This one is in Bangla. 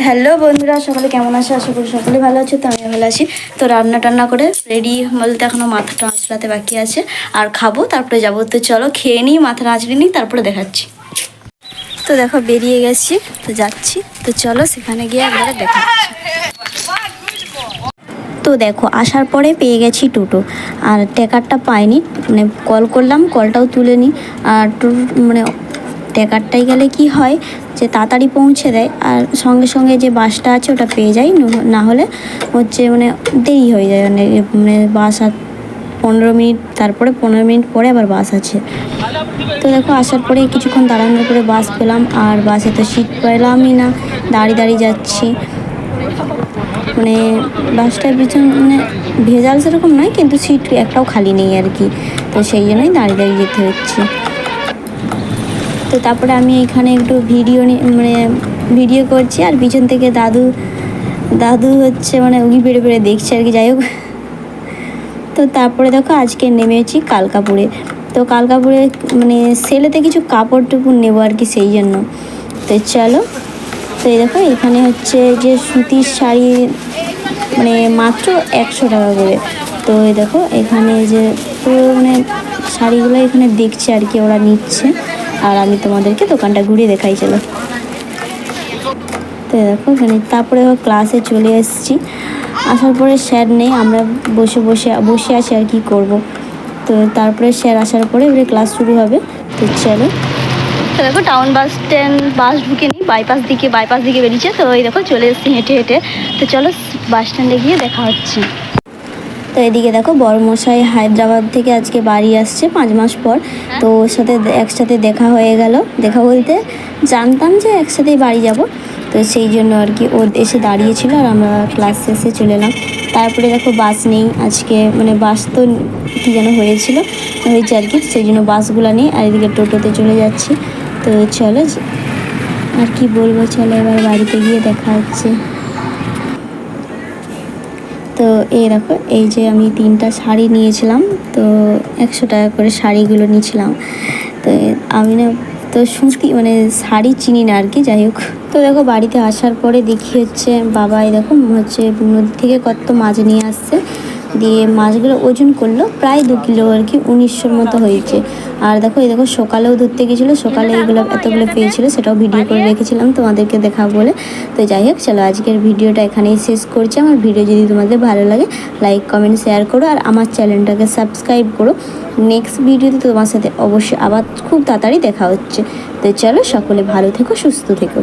হ্যালো বন্ধুরা, সকালে কেমন আছো? আশা করি সকলে ভালো আছো। তো আমি ভালো আছি। তো রান্না টান্না করে রেডি বলতে এখনও মাথাটা আঁচড়াতে বাকি আছে, আর খাবো, তারপরে যাবো। তো চলো খেয়ে নিই, মাথাটা আঁচড়ে নিই, তারপরে দেখাচ্ছি। তো দেখো বেরিয়ে গেছি, তো যাচ্ছি। তো চলো সেখানে গিয়ে একবারে দেখাচ্ছি। তো দেখো আসার পরে পেয়ে গেছি টোটো, আর ট্যাকারটা পাইনি, মানে কল করলাম, কলটাও তুলেনি। আর মানে ট্যাকারটাই গেলে কি হয় যে তাড়াতাড়ি পৌঁছে দেয়, আর সঙ্গে সঙ্গে যে বাসটা আছে ওটা পেয়ে যাই, না হলে হচ্ছে মানে দেরি হয়ে যায়। মানে বাস আর 15 মিনিট, তারপরে 15 মিনিট পরে আবার বাস আছে। তো দেখো আসার পরে কিছুক্ষণ দাঁড়ানোর পরে বাস পেলাম, আর বাসে তো সিট পেলামই না, দাঁড়িয়ে দাঁড়িয়ে যাচ্ছি। মানে বাসটার পিছনে ভেজাল সেরকম নয়, কিন্তু সিট একটাও খালি নেই আর কি। তো সেই জন্যই দাঁড়িয়ে দাঁড়িয়ে যেতে হচ্ছে। তো তারপরে আমি এখানে একটু ভিডিও করছি, আর পিছন থেকে দাদু হচ্ছে মানে উগি পেড়ে পেড়ে দেখছে আর কি। যাই হোক, তো তারপরে দেখো আজকে নেমেছি কালকাপুরে। তো কালকাপুরে মানে সেলেতে কিছু কাপড় টুপড় নেবো আর কি, সেই জন্য। তো চলো। তো এই দেখো এখানে হচ্ছে যে সুতির শাড়ি মানে মাত্র 100 টাকা করে। তো এই দেখো এখানে যে পুরো মানে শাড়িগুলো এখানে দেখছে আর কি, ওরা নিচ্ছে। আর আমি তোমাদেরকে দোকানটা ঘুরিয়ে দেখাই, চলো। তো দেখো এখানে তারপরে ক্লাসে চলে এসেছি। আসার পরে স্যার নেই, আমরা বসে আছি আর কি করব। তো তারপরে স্যার আসার পরে এবারে ক্লাস শুরু হবে। তো চলো। তো দেখো টাউন বাস স্ট্যান্ড, বাস ঢুকে নিই, বাইপাস দিকে বেরিয়েছে। তো এই দেখো চলে এসেছি হেঁটে হেঁটে। তো চলো বাস স্ট্যান্ডে গিয়ে দেখা হচ্ছে। তো এদিকে দেখো বড়মশাই হায়দ্রাবাদ থেকে আজকে বাড়ি আসছে 5 মাস পর। তো ওর সাথে একসাথে দেখা হয়ে গেল। দেখা বলতে জানতাম যে একসাথেই বাড়ি যাব, তো সেই জন্য আর কি ও এসে দাঁড়িয়েছিল, আর আমরা ক্লাস শেষে চলে এলাম। তারপরে দেখো বাস নেই আজকে, মানে বাস তো কী যেন হয়েছে আর কি, সেই জন্য বাসগুলো নেই। আর এদিকে টোটোতে চলে যাচ্ছি। তো চলো, আর কি বলবো, চলো এবার বাড়িতে গিয়ে দেখা হচ্ছে। তো এই দেখো এই যে আমি 3টা শাড়ি নিয়েছিলাম, তো 100 টাকা করে শাড়িগুলো নিয়েছিলাম। তো আমি না তো সুতি মানে শাড়ি চিনি না আর কি, যাই হোক। তো দেখো বাড়িতে আসার পরে দেখি হচ্ছে বাবা এই দেখো হচ্ছে নদী থেকে কত মাছ নিয়ে আসছে, দিয়ে মাছগুলো ওজন করলো প্রায় 2 কিলো আর কি, 1900 মতো হয়েছে। আর দেখো এই দেখো সকালেও ধরতে গেছিলো, সকালে এতগুলো পেয়েছিল, সেটাও ভিডিও করে রেখেছিলাম তোমাদেরকে দেখা বলে। তো যাই হোক চলো আজকের ভিডিওটা এখানেই শেষ করছি। আমার ভিডিও যদি তোমাদের ভালো লাগে লাইক কমেন্ট শেয়ার করো, আর আমার চ্যানেলটাকে সাবস্ক্রাইব করো। নেক্সট ভিডিওতে তোমার সাথে অবশ্যই আবার খুব তাড়াতাড়ি দেখা হচ্ছে। তো চলো সকলে ভালো থেকো, সুস্থ থেকো।